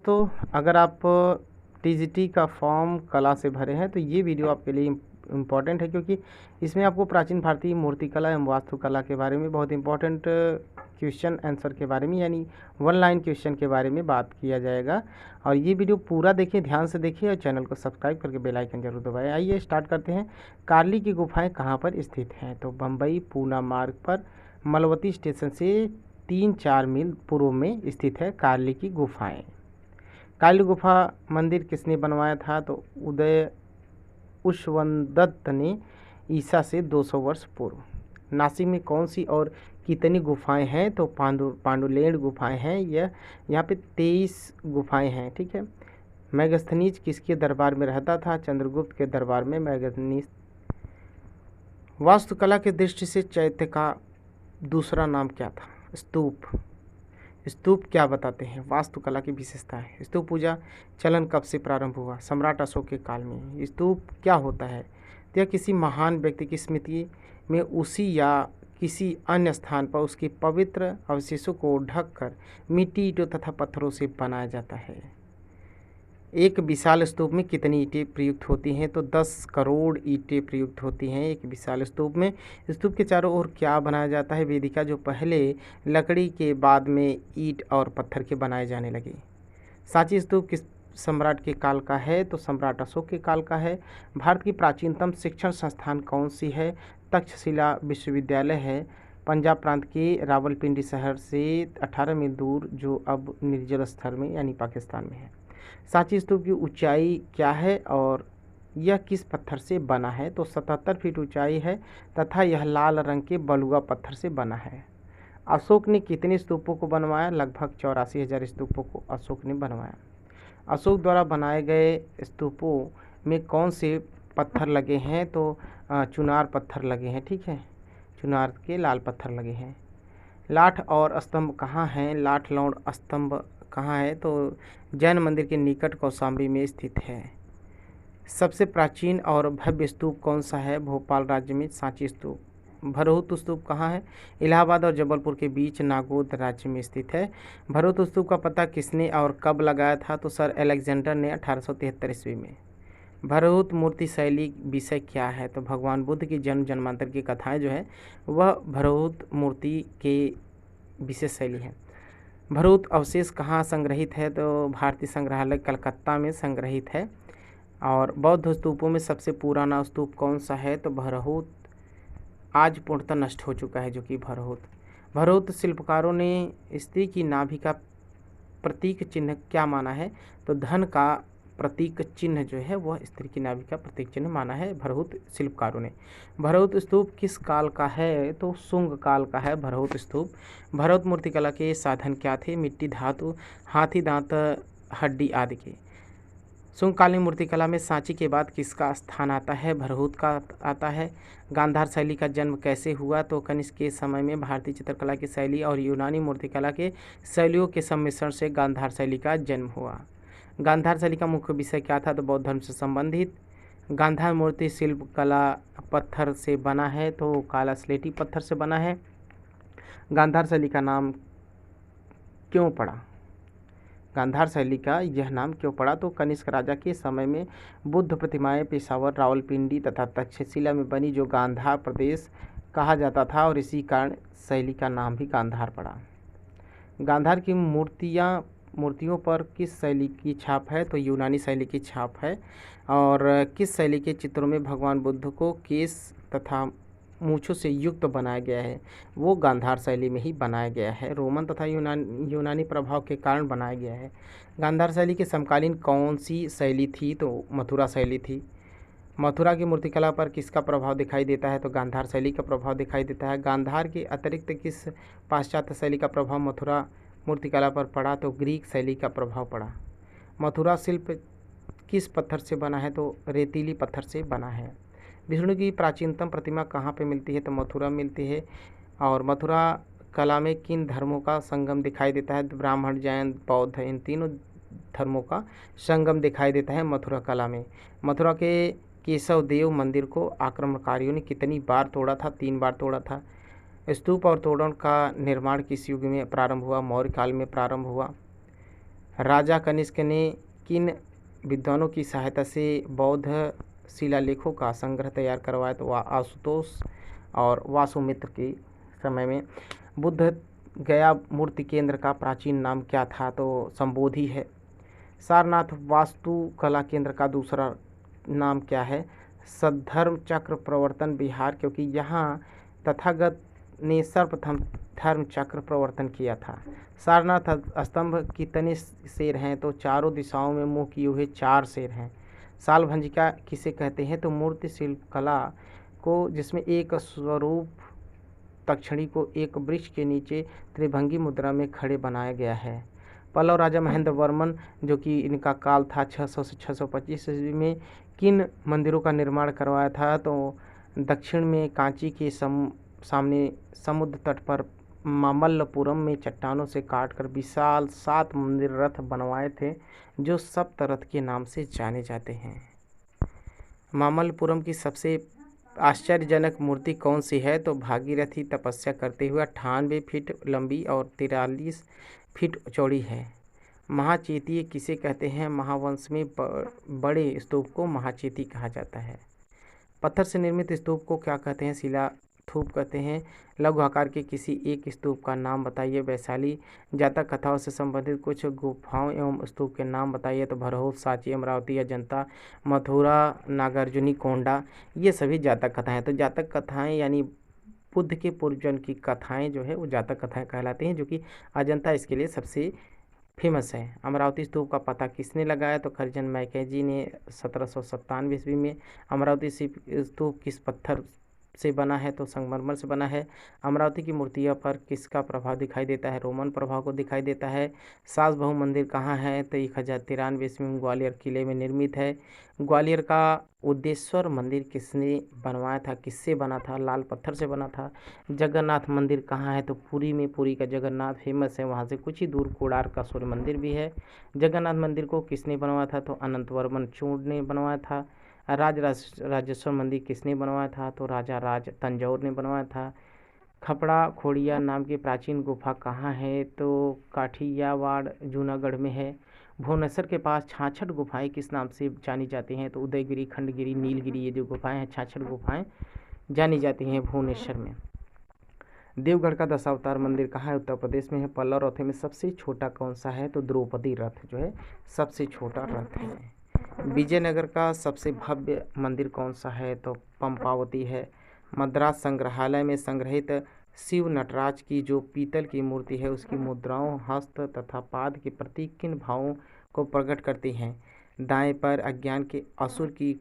तो अगर आप टीजीटी का फॉर्म कला से भरे हैं तो ये वीडियो आपके लिए इम्पॉर्टेंट है, क्योंकि इसमें आपको प्राचीन भारतीय मूर्तिकला एवं वास्तुकला के बारे में बहुत इंपॉर्टेंट क्वेश्चन आंसर के बारे में, यानी वन लाइन क्वेश्चन के बारे में बात किया जाएगा। और ये वीडियो पूरा देखिए, ध्यान से देखिए और चैनल को सब्सक्राइब करके बेल आइकन जरूर दबाएं। आइए स्टार्ट करते हैं। कार्ली की गुफाएं कहाँ पर स्थित हैं? तो बम्बई पूना मार्ग पर मलवती स्टेशन से 3-4 मील पूर्व में स्थित है कार्ली की गुफाएं। कार्ली गुफा मंदिर किसने बनवाया था? तो उदय उशवंदत्त ने ईसा से 200 वर्ष पूर्व। नासिक में कौन सी और कितनी गुफाएं हैं? तो पांडुलेंड गुफाएं हैं। यह यहाँ पे 23 गुफाएं हैं। ठीक है। मैगस्थनीज किसके दरबार में रहता था? चंद्रगुप्त के दरबार में मैगस्थनीज। वास्तुकला के दृष्टि से चैत्य का दूसरा नाम क्या था? स्तूप। स्तूप क्या बताते हैं? वास्तुकला की विशेषता है। स्तूप पूजा चलन कब से प्रारंभ हुआ? सम्राट अशोक के काल में। स्तूप क्या होता है? तो यह किसी महान व्यक्ति की स्मृति में उसी या किसी अन्य स्थान पर उसके पवित्र अवशेषों को ढककर मिट्टी, ईंटों तथा पत्थरों से बनाया जाता है। एक विशाल स्तूप में कितनी ईंटें प्रयुक्त होती हैं? तो 10 करोड़ ईंटें प्रयुक्त होती हैं एक विशाल स्तूप में। स्तूप के चारों ओर क्या बनाया जाता है? वेदिका, जो पहले लकड़ी के बाद में ईंट और पत्थर के बनाए जाने लगे। सांची स्तूप किस सम्राट के काल का है? तो सम्राट अशोक के काल का है। भारत की प्राचीनतम शिक्षण संस्थान कौन सी है? तक्षशिला विश्वविद्यालय है। पंजाब प्रांत के रावलपिंडी शहर से 18 मील दूर, जो अब निर्जल स्थल में यानी पाकिस्तान में है। सांची स्तूप की ऊंचाई क्या है और यह किस पत्थर से बना है? तो 77 फीट ऊंचाई है तथा यह लाल रंग के बलुआ पत्थर से बना है। अशोक ने कितने स्तूपों को बनवाया? लगभग 84,000 स्तूपों को अशोक ने बनवाया। अशोक द्वारा बनाए गए स्तूपों में कौन से पत्थर लगे हैं? तो चुनार पत्थर लगे हैं। ठीक है, चुनार के लाल पत्थर लगे हैं। लाठ और स्तंभ कहाँ हैं? लाठ लौड़ स्तंभ कहाँ है? तो जैन मंदिर के निकट कौशाम्बी में स्थित है। सबसे प्राचीन और भव्य स्तूप कौन सा है? भोपाल राज्य में सांची स्तूप। भरहुत स्तूप कहाँ है? इलाहाबाद और जबलपुर के बीच नागौद राज्य में स्थित है। भरहुत स्तूप का पता किसने और कब लगाया था? तो सर अलेक्जेंडर ने 1873 ईस्वी में। भरहुत मूर्ति शैली विषय क्या है? तो भगवान बुद्ध की जन्म जन्मांतर की कथाएं जो है वह भरहुत मूर्ति के विशेष शैली है। भरहुत अवशेष कहाँ संग्रहित है? तो भारतीय संग्रहालय कलकत्ता में संग्रहित है। और बौद्ध स्तूपों में सबसे पुराना स्तूप कौन सा है? तो भरहुत आज पूर्णतः नष्ट हो चुका है, जो कि भरहुत। भरहुत शिल्पकारों ने स्त्री की नाभि का प्रतीक चिन्ह क्या माना है? तो धन का प्रतीक चिन्ह जो है वह स्त्री की नाभि का प्रतीक चिन्ह माना है भरहुत शिल्पकारों ने। भरहुत स्तूप किस काल का है? तो शुंग काल का है भरहुत स्तूप। भरहुत मूर्तिकला के साधन क्या थे? मिट्टी, धातु, हाथी दांत, हड्डी आदि के। शुंगकालीन मूर्तिकला में सांची के बाद किसका स्थान आता है? भरहुत का आता है। गांधार शैली का जन्म कैसे हुआ? तो कनिष्क के समय में भारतीय चित्रकला की शैली और यूनानी मूर्तिकला के शैलियों के सम्मिश्रण से गांधार शैली का जन्म हुआ। गांधार शैली का मुख्य विषय क्या था? तो बौद्ध धर्म से संबंधित। गांधार मूर्ति शिल्प कला पत्थर से बना है, तो काला स्लेटी पत्थर से बना है। गांधार शैली का नाम क्यों पड़ा? गांधार शैली का यह नाम क्यों पड़ा? तो कनिष्क राजा के समय में बुद्ध प्रतिमाएं पेशावर, रावलपिंडी तथा तक्षशिला में बनी, जो गांधार प्रदेश कहा जाता था, और इसी कारण शैली का नाम भी गांधार पड़ा। गांधार की मूर्तियों पर किस शैली की छाप है? तो यूनानी शैली की छाप है। और किस शैली के चित्रों में भगवान बुद्ध को केस तथा मूंछों से युक्त बनाया गया है? वो गांधार शैली में ही बनाया गया है। रोमन तथा यूनानी प्रभाव के कारण बनाया गया है। गांधार शैली के समकालीन कौन सी शैली थी? तो मथुरा शैली थी। मथुरा की मूर्तिकला पर किसका प्रभाव दिखाई देता है? तो गांधार शैली का प्रभाव दिखाई देता है। गांधार के अतिरिक्त किस पाश्चात्य शैली का प्रभाव मथुरा मूर्तिकला पर पड़ा? तो ग्रीक शैली का प्रभाव पड़ा। मथुरा शिल्प किस पत्थर से बना है? तो रेतीली पत्थर से बना है। विष्णु की प्राचीनतम प्रतिमा कहाँ पे मिलती है? तो मथुरा मिलती है। और मथुरा कला में किन धर्मों का संगम दिखाई देता है? तो ब्राह्मण, जैन, बौद्ध, इन तीनों धर्मों का संगम दिखाई देता है मथुरा कला में। मथुरा के केशव देव मंदिर को आक्रमणकारियों ने कितनी बार तोड़ा था? 3 बार तोड़ा था। स्तूप और तोरण का निर्माण किस युग में प्रारंभ हुआ? मौर्य काल में प्रारंभ हुआ। राजा कनिष्क ने किन विद्वानों की सहायता से बौद्ध शिलालेखों का संग्रह तैयार करवाया? तो आशुतोष और वासुमित्र के समय में। बुद्ध गया मूर्ति केंद्र का प्राचीन नाम क्या था? तो संबोधि है। सारनाथ वास्तुकला केंद्र का दूसरा नाम क्या है? सद्धर्म चक्र प्रवर्तन विहार, क्योंकि यहाँ तथागत ने सर्वप्रथम धर्म चक्र प्रवर्तन किया था। सारनाथ स्तंभ कितने शेर हैं? तो चारों दिशाओं में मुंह किए हुए 4 शेर हैं। सालभंजिका किसे कहते हैं? तो मूर्ति शिल्पकला को जिसमें एक स्वरूप तक्षणी को एक वृक्ष के नीचे त्रिभंगी मुद्रा में खड़े बनाया गया है। पल्लव राजा महेंद्र वर्मन, जो कि इनका काल था 600 से 625 ईस्वी में, किन मंदिरों का निर्माण करवाया था? तो दक्षिण में कांची के सामने समुद्र तट पर मामल्लपुरम में चट्टानों से काटकर विशाल 7 मंदिर रथ बनवाए थे, जो सप्तरथ के नाम से जाने जाते हैं। मामल्लपुरम की सबसे आश्चर्यजनक मूर्ति कौन सी है? तो भागीरथी तपस्या करते हुए 98 फीट लंबी और 43 फीट चौड़ी है। महाचेतीय किसे कहते हैं? महावंश में बड़े स्तूप को महाचेती कहा जाता है। पत्थर से निर्मित स्तूप को क्या कहते हैं? शिलास्तूप कहते हैं। लघु आकार के किसी एक स्तूप का नाम बताइए। वैशाली। जातक कथाओं से संबंधित कुछ गुफाओं एवं स्तूप के नाम बताइए। तो भरहोत, सांची, अमरावती, अजंता, मथुरा, नागार्जुनी कोंडा, ये सभी जातक कथाएं। तो जातक कथाएं यानी बुद्ध के पूर्वजन्म की कथाएं जो है वो जातक कथाएं कहलाती हैं, जो कि अजंता इसके लिए सबसे फेमस है। अमरावती स्तूप का पता किसने लगाया? तो कर्जन मैकेजी ने 1797 ईस्वी में। अमरावती स्तूप किस पत्थर से बना है? तो संगमरमर से बना है। अमरावती की मूर्तियों पर किसका प्रभाव दिखाई देता है? रोमन प्रभाव को दिखाई देता है। सास बहू मंदिर कहाँ है? तो 1093 ईस्वी में ग्वालियर किले में निर्मित है। ग्वालियर का उद्देश्वर मंदिर किसने बनवाया था? किससे बना था? लाल पत्थर से बना था। जगन्नाथ मंदिर कहाँ है? तो पुरी में। पुरी का जगन्नाथ फेमस है, वहाँ से कुछ ही दूर कोणार्क का सूर्य मंदिर भी है। जगन्नाथ मंदिर को किसने बनवाया था? तो अनंतवर्मन चूड़ ने बनवाया था। राजेश्वर मंदिर किसने बनवाया था? तो राजा राज तंजौर ने बनवाया था। खपड़ा खोड़िया नाम की प्राचीन गुफा कहाँ है? तो काठियावाड़ जूनागढ़ में है। भुवनेश्वर के पास 66 गुफाएं किस नाम से जानी जाती हैं? तो उदयगिरी, खंडगिरी, नीलगिरी, ये जो गुफाएं हैं 66 गुफाएं जानी जाती हैं भुवनेश्वर में। देवगढ़ का दशावतार मंदिर कहाँ है? उत्तर प्रदेश में है। पल्लव रथों में सबसे छोटा कौन सा है? तो द्रौपदी रथ जो है सबसे छोटा रथ है। विजयनगर का सबसे भव्य मंदिर कौन सा है? तो पंपावती है। मद्रास संग्रहालय में संग्रहित शिव नटराज की जो पीतल की मूर्ति है उसकी मुद्राओं, हस्त तथा पाद के प्रतीक किन भावों को प्रकट करती हैं? दाएं पैर अज्ञान के असुर की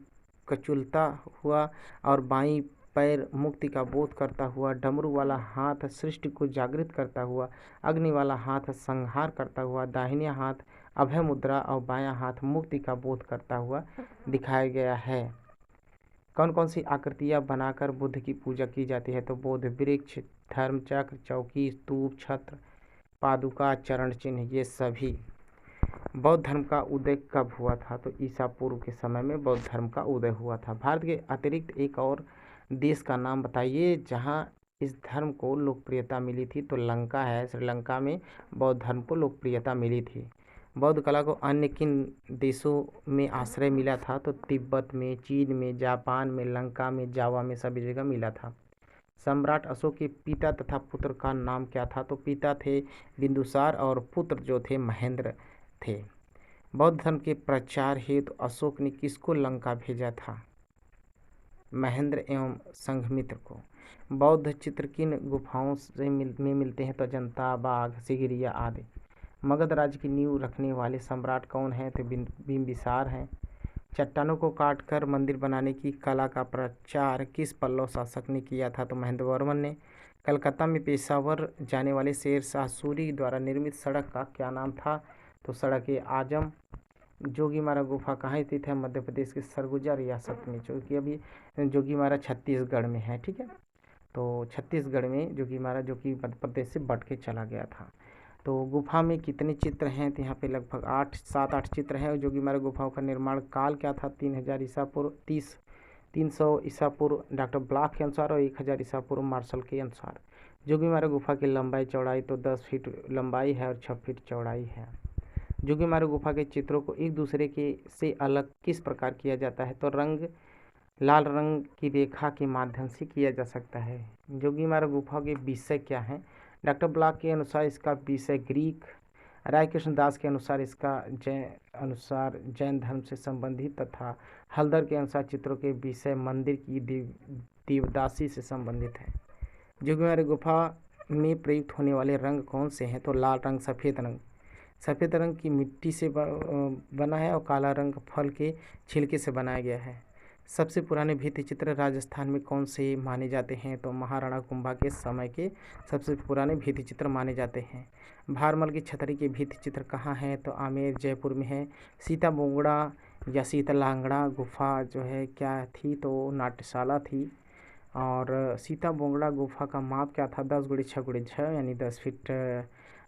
कचुलता हुआ और बाईं पैर मुक्ति का बोध करता हुआ, डमरू वाला हाथ सृष्टि को जागृत करता हुआ, अग्नि वाला हाथ संहार करता हुआ, दाहिने हाथ अभय मुद्रा और बायां हाथ मुक्ति का बोध करता हुआ दिखाया गया है। कौन कौन सी आकृतियाँ बनाकर बुद्ध की पूजा की जाती है? तो बोध वृक्ष, धर्मचक्र, चौकी, स्तूप, छत्र, पादुका, चरण चिन्ह, ये सभी। बौद्ध धर्म का उदय कब हुआ था? तो ईसा पूर्व के समय में बौद्ध धर्म का उदय हुआ था। भारत के अतिरिक्त एक और देश का नाम बताइए जहां इस धर्म को लोकप्रियता मिली थी। तो लंका है। श्रीलंका में बौद्ध धर्म को लोकप्रियता मिली थी। बौद्ध कला को अन्य किन देशों में आश्रय मिला था? तो तिब्बत में, चीन में, जापान में, लंका में, जावा में, सभी जगह मिला था। सम्राट अशोक के पिता तथा पुत्र का नाम क्या था? तो पिता थे बिंदुसार और पुत्र जो थे महेंद्र थे। बौद्ध धर्म के प्रचार हेतु अशोक ने किसको लंका भेजा था? महेंद्र एवं संघमित्र को। बौद्ध चित्र किन गुफाओं से मिलते हैं? तो अजंता, बाघ, सिगिरिया आदि। मगध राज्य की नींव रखने वाले सम्राट कौन हैं? तो बिंबिसार हैं। चट्टानों को काटकर मंदिर बनाने की कला का प्रचार किस पल्लव शासक ने किया था? तो महेंद्र वर्मन ने। कलकत्ता में पेशावर जाने वाले शेर शाह सूरी द्वारा निर्मित सड़क का क्या नाम था? तो सड़क आजम। जोगीमारा गुफा कहाँ स्थित है? मध्य प्रदेश के सरगुजा रियासत में, जो कि अभी जोगीमारा छत्तीसगढ़ में है। ठीक है, तो छत्तीसगढ़ में जोगीमारा, जो कि मध्य प्रदेश से बट के चला गया था। तो गुफा में कितने चित्र हैं? तो यहाँ पे लगभग 7-8 चित्र हैं। जोगीमारा गुफाओं का निर्माण काल क्या था? 3000 ईसा पूर्व, 300 ईसा पूर्व डॉक्टर ब्लॉक के अनुसार और 1000 ईसा पूर्व मार्शल के अनुसार। जोगीमारा गुफा की लंबाई चौड़ाई तो 10 फीट लंबाई है और 6 फीट चौड़ाई है। जोगीमारा गुफा के चित्रों को एक दूसरे के से अलग किस प्रकार किया जाता है? तो लाल रंग की रेखा के माध्यम से किया जा सकता है। जोगीमारा गुफा के विषय क्या हैं? डॉक्टर ब्लॉक के अनुसार इसका विषय ग्रीक, राय कृष्ण दास के अनुसार इसका जैन धर्म से संबंधित तथा हल्दर के अनुसार चित्रों के विषय मंदिर की देवदासी से संबंधित है। जोगीमारा गुफा में प्रयुक्त होने वाले रंग कौन से हैं? तो लाल रंग, सफ़ेद रंग। सफ़ेद रंग की मिट्टी से बना है और काला रंग फल के छिलके से बनाया गया है। सबसे पुराने भित्ति चित्र राजस्थान में कौन से माने जाते हैं? तो महाराणा कुंभा के समय के सबसे पुराने भित्ति चित्र माने जाते हैं। भारमल की छतरी के भित्ति चित्र कहाँ है? तो आमेर, जयपुर में है। सीता बोंगड़ा या सीतालांगड़ा गुफा जो है क्या थी? तो नाट्यशाला थी। और सीता बोंगड़ा गुफा का माप क्या था? 10x6x6 यानी 10 फीट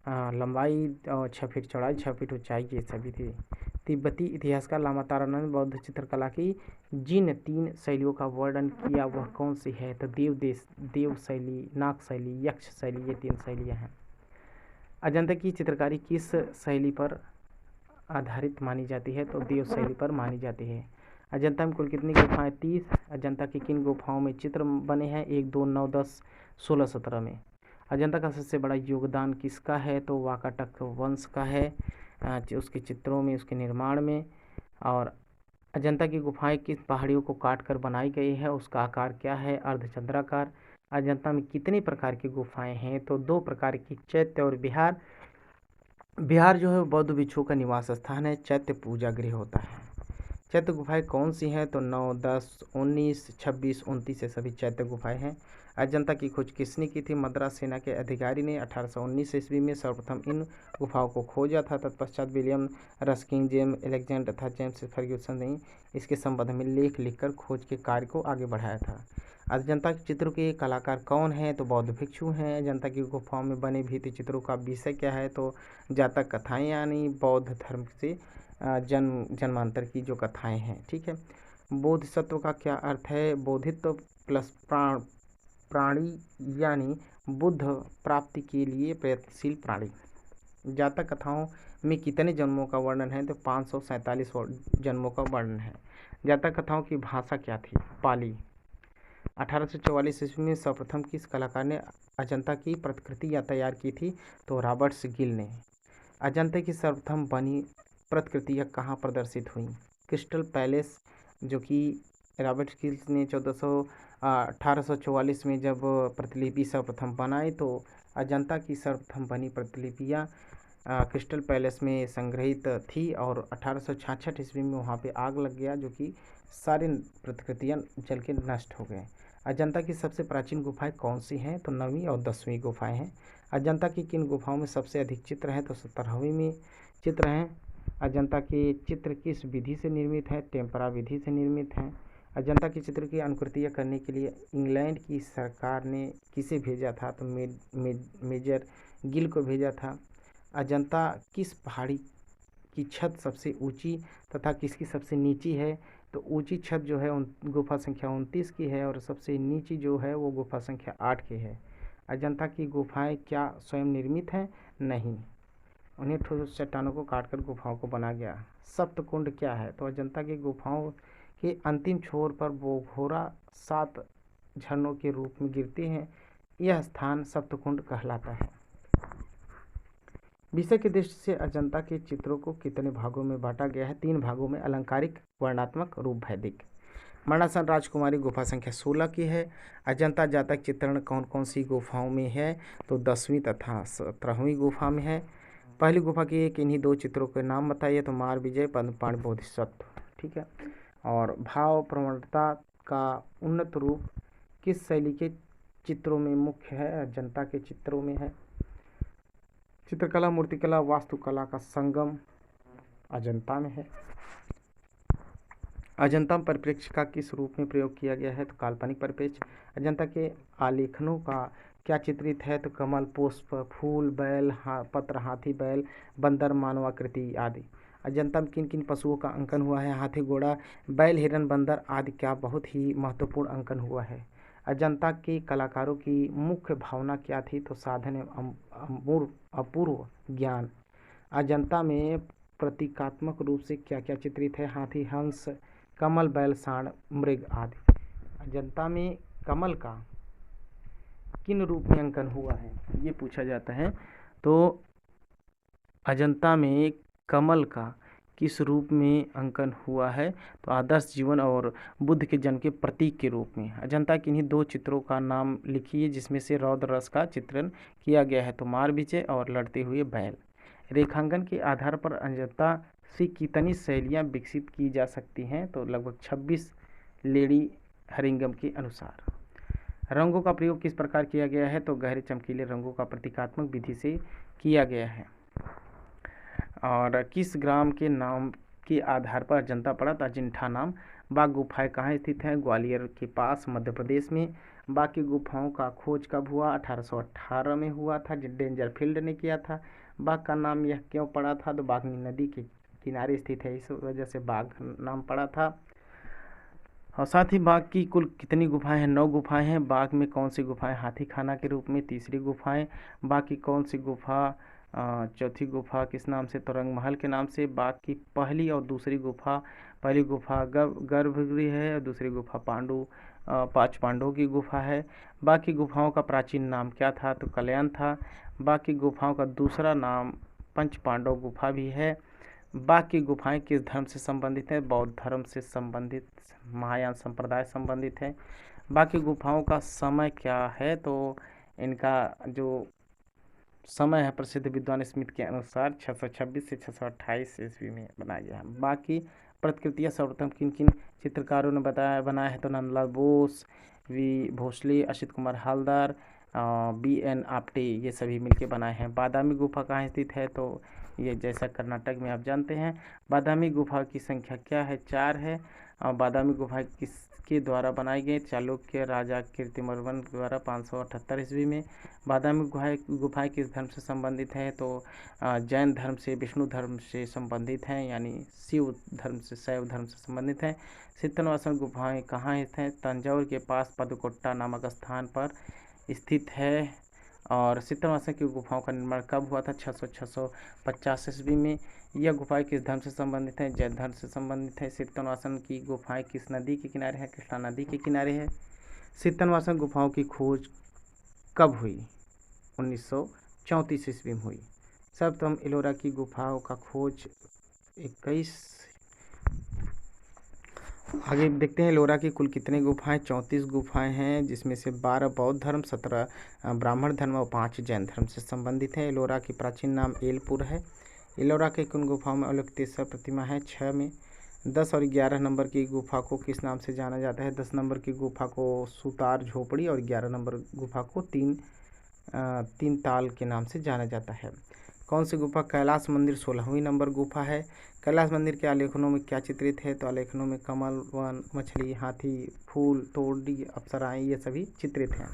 लंबाई और 6 फीट चौड़ाई, 6 फीट ऊंचाई ये सभी थी। तिब्बती इतिहासकार लामा तारानंद बौद्ध चित्रकला की जिन 3 शैलियों का वर्णन किया वह कौन सी है? तो देव शैली, नाग शैली, यक्ष शैली, ये 3 शैलियाँ हैं। अजंता की चित्रकारी किस शैली पर आधारित मानी जाती है? तो देव शैली पर मानी जाती है। अजंता में कुल कितनी गुफाएं? 30। अजंता की किन गुफाओं में चित्र बने हैं? 1, 2, 9, 10, 16, 17 में। अजंता का सबसे बड़ा योगदान किसका है? तो वाकाटक वंश का है, उसके चित्रों में, उसके निर्माण में। और अजंता की गुफाएं किस पहाड़ियों को काट कर बनाई गई है? उसका आकार क्या है? अर्धचंद्राकार। अजंता में कितने प्रकार की गुफाएं हैं? तो 2 प्रकार की, चैत्य और विहार। विहार जो है बौद्ध भिक्षुओं का निवास स्थान है, चैत्य पूजा गृह होता है। चैत्य गुफाएं कौन सी हैं? तो 9, 10, 19, 26, 29 से सभी चैत्य गुफाएं हैं। अजंता की खोज किसने की थी? मद्रास सेना के अधिकारी ने 1819 ईस्वी में सर्वप्रथम इन गुफाओं को खोजा था। तत्पश्चात विलियम रस्किन, जेम्स एलेक्जेंडर तथा जेम्स फर्ग्यूसन ने इसके संबंध में लेख लिखकर खोज के कार्य को आगे बढ़ाया था। अजंता के चित्रों के कलाकार कौन हैं? तो बौद्ध भिक्षु हैं। अजंता की गुफाओं में बने भित्ति चित्रों का विषय क्या है? तो जातक कथाएं, यानी बौद्ध धर्म से जन्मांतर की जो कथाएं हैं। ठीक है। बोधिसत्व का क्या अर्थ है? बोधित्व प्लस प्राणी, यानी बुद्ध प्राप्ति के लिए प्रयत्नशील प्राणी। जातक कथाओं में कितने जन्मों का वर्णन है? तो 547 जन्मों का वर्णन है। जातक कथाओं की भाषा क्या थी? पाली। 1844 ईस्वी में सर्वप्रथम किस कलाकार ने अजंता की प्रतिकृति तैयार की थी? तो रॉबर्ट्स गिल ने। अजंता की सर्वप्रथम बनी प्रतिकृतियाँ कहाँ प्रदर्शित हुई? क्रिस्टल पैलेस, जो कि रॉबर्ट गिल ने 1844 में जब प्रतिलिपि सर्वप्रथम बनाई, तो अजंता की सर्वप्रथम बनी प्रतिलिपियाँ क्रिस्टल पैलेस में संग्रहित थी। और 1866 ईस्वी में वहाँ पे आग लग गया, जो कि सारी प्रतिकृतियाँ जल के नष्ट हो गए। अजंता की सबसे प्राचीन गुफाएं कौन सी हैं? तो 9वीं और 10वीं गुफाएं हैं। अजंता की किन गुफाओं में सबसे अधिक चित्र हैं? तो 17वीं में चित्र हैं। अजंता के चित्र किस विधि से निर्मित है? टेम्परा विधि से निर्मित हैं। अजंता के चित्र की अनुकृतियाँ करने के लिए इंग्लैंड की सरकार ने किसे भेजा था? तो मेजर गिल को भेजा था। अजंता किस पहाड़ी की छत सबसे ऊंची तथा किसकी सबसे नीची है? तो ऊंची छत जो है गुफा संख्या 29 की है, और सबसे नीची जो है वो गुफा संख्या 8 की है। अजंता की गुफाएं क्या स्वयं निर्मित हैं? नहीं, उन्हें ठोस चट्टानों को काटकर गुफाओं को बना गया। सप्तकुंड क्या है? तो अजंता की गुफाओं के अंतिम छोर पर बोघोरा 7 झरनों के रूप में गिरते हैं। यह स्थान सप्तकुंड कहलाता है। विषय की दृष्टि से अजंता के चित्रों को कितने भागों में बांटा गया है? 3 भागों में, अलंकारिक, वर्णनात्मक, रूप वैदिक। मरणासन राजकुमारी गुफा संख्या 16 की है। अजंता जातक चित्रण कौन कौन सी गुफाओं में है? तो 10वीं तथा 17वीं गुफा में है। पहली गुफा के किन्हीं 2 चित्रों के नाम बताइए? तो मार विजय, पद्मपाणि, बोधिसत्व। ठीक है। और भाव प्रवणता का उन्नत रूप किस शैली के चित्रों में मुख्य है? अजंता के चित्रों में है। चित्रकला, मूर्तिकला, वास्तुकला का संगम अजंता में है। अजंता परिप्रेक्ष्य का किस रूप में प्रयोग किया गया है? तो काल्पनिक परिप्रेक्ष्य। अजंता के आलेखनों का क्या चित्रित है? तो कमल, पुष्प, फूल, बैल, पत्र, हाथी, बैल, बंदर, मानवाकृति आदि। अजंता में किन किन पशुओं का अंकन हुआ है? हाथी, घोड़ा, बैल, हिरन, बंदर आदि का बहुत ही महत्वपूर्ण अंकन हुआ है। अजंता के कलाकारों की मुख्य भावना क्या थी? तो साधन एवं अपूर्व ज्ञान। अजंता में प्रतीकात्मक रूप से क्या क्या चित्रित है? हाथी, हंस, कमल, बैल, सांड, मृग आदि। अजंता में कमल का किन रूप में अंकन हुआ है, ये पूछा जाता है। तो अजंता में कमल का किस रूप में अंकन हुआ है? तो आदर्श जीवन और बुद्ध के जन्म के प्रतीक के रूप में। अजंता के इन्हीं दो चित्रों का नाम लिखिए जिसमें से रौद्र रस का चित्रण किया गया है। तो मार विजय और लड़ते हुए बैल। रेखांकन के आधार पर अजंता से कितनी शैलियाँ विकसित की जा सकती हैं? तो लगभग 26 लेडी हरिंगम के अनुसार। रंगों का प्रयोग किस प्रकार किया गया है? तो गहरे चमकीले रंगों का प्रतीकात्मक विधि से किया गया है। और किस ग्राम के नाम के आधार पर अजंता पड़ा? तो अजिंठा नाम। बाघ गुफाएं कहाँ स्थित है? ग्वालियर के पास मध्य प्रदेश में। बाघ की गुफाओं का खोज कब हुआ? 1818 में हुआ था, डेंजरफील्ड ने किया था। बाघ का नाम यह क्यों पड़ा था? तो बाघनी नदी के किनारे स्थित है, इस वजह से बाघ नाम पड़ा था। और साथ ही बाघ की कुल कितनी गुफाएं हैं? 9 गुफाएं हैं। बाघ में कौन सी गुफाएं हाथी खाना के रूप में? तीसरी गुफाएं। बाघ की कौन सी गुफा चौथी गुफा किस नाम से? तो रंग महल के नाम से। बाघ की पहली और दूसरी गुफा, पहली गुफा गर्भगृह है और दूसरी गुफा पांच पांडवों की गुफा है। बाघ की गुफाओं का प्राचीन नाम क्या था? तो कल्याण था। बाघ की गुफाओं का दूसरा नाम पंच पांडव गुफा भी है। बाघ की गुफाएं किस धर्म से संबंधित है? बौद्ध धर्म से संबंधित, महायान संप्रदाय संबंधित है। बाघ की गुफाओं का समय क्या है? तो इनका जो समय है प्रसिद्ध विद्वान स्मिथ के अनुसार 626 से 628 ईस्वी में बनाया गया है। बाकी प्रतिकृतियां सर्वप्रथम किन किन चित्रकारों ने बनाया है? तो नंदलाल बोस, वी भोसले, असित कुमार हालदार, BN आपटे, ये सभी मिलके बनाए हैं। बादामी गुफा कहाँ स्थित है? तो ये जैसा कर्नाटक में आप जानते हैं। बादामी गुफा की संख्या क्या है? 4 है। और बादामी गुफा किसके द्वारा बनाई गई? चालुक्य राजा कीर्तिवर्मन द्वारा 578 ईस्वी में। बादामी गुफाएं किस धर्म से संबंधित है? तो जैन धर्म से, विष्णु धर्म से संबंधित हैं, यानी शैव धर्म से संबंधित हैं। सिद्धनाथ गुफाएं कहाँ स्थित हैं? तंजौर के पास पदकोट्टा नामक स्थान पर स्थित है। और सिद्धनाथ की गुफाओं का निर्माण कब हुआ था? 650 ईस्वी में। यह गुफाएं किस धर्म से संबंधित हैं? जैन धर्म से संबंधित है। सिद्धनाथ की गुफाएं किस नदी के किनारे है? कृष्णा नदी के किनारे है। सिद्धनाथ गुफाओं की खोज कब हुई? 1934 ईस्वी में हुई। सर्वप्रथम एलोरा की गुफाओं का खोज 21। आगे देखते हैं एलोरा की कुल कितने गुफाएं? 34 गुफाएं हैं, जिसमें से 12 बौद्ध धर्म, 17 ब्राह्मण धर्म और 5 जैन धर्म से संबंधित हैं। एलोरा की प्राचीन नाम एलपुर है। एलोरा के कुल गुफाओं में अवलोकितेश्वर प्रतिमा है 6 में। 10 और 11 नंबर की गुफा को किस नाम से जाना जाता है? 10 नंबर की गुफा को सुतार झोपड़ी और 11 नंबर गुफा को तीन ताल के नाम से जाना जाता है। कौन सी गुफा? कैलाश मंदिर 16वीं नंबर गुफा है। कैलाश मंदिर के आलेखनों में क्या चित्रित है? तो आलेखनों में कमल, वन, मछली, हाथी, फूल, तोड़ी, अप्सराएं, ये सभी चित्रित हैं।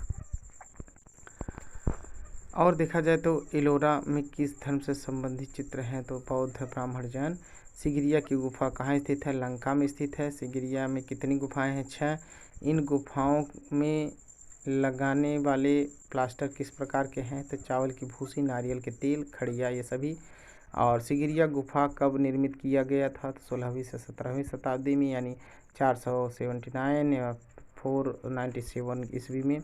और देखा जाए तो एलोरा में किस धर्म से संबंधित चित्र हैं? तो बौद्ध, ब्राह्मण, जैन। सिगिरिया की गुफा कहाँ स्थित है? लंका में स्थित है। सिगिरिया में कितनी गुफाएं हैं? 6। इन गुफाओं में लगाने वाले प्लास्टर किस प्रकार के हैं? तो चावल की भूसी, नारियल के तेल, खड़िया, ये सभी। और सिगिरिया गुफा कब निर्मित किया गया था? तो 16वीं से 17वीं शताब्दी में, यानी 479 या 497 ईस्वी में।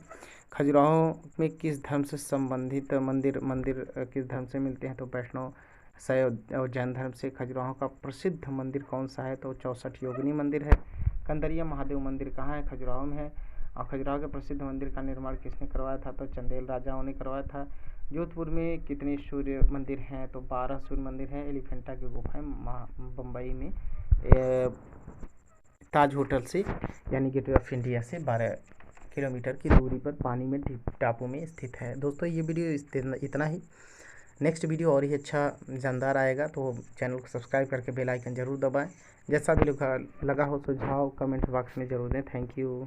खजुराहो में किस धर्म से संबंधित मंदिर किस धर्म से मिलते हैं? तो वैष्णव, शैव और जैन धर्म से। खजुराहो का प्रसिद्ध मंदिर कौन सा है? तो 64 योगिनी मंदिर है। कंदरिया महादेव मंदिर कहाँ है? खजुराहो में है। और खजुराहो के प्रसिद्ध मंदिर का निर्माण किसने करवाया था? तो चंदेल राजाओं ने करवाया था। जोधपुर में कितने सूर्य मंदिर हैं? तो 12 सूर्य मंदिर हैं। एलिफेंटा की गुफाएं बम्बई में ताज होटल से, यानी गेटवे ऑफ इंडिया से 12 किलोमीटर की दूरी पर पानी में टापू में स्थित है। दोस्तों ये वीडियो इतना ही। नेक्स्ट वीडियो और ही अच्छा जानदार आएगा, तो चैनल को सब्सक्राइब करके बेल आइकन जरूर दबाएं। जैसा भी लगा हो सुझाव कमेंट बॉक्स में ज़रूर दें। Thank you.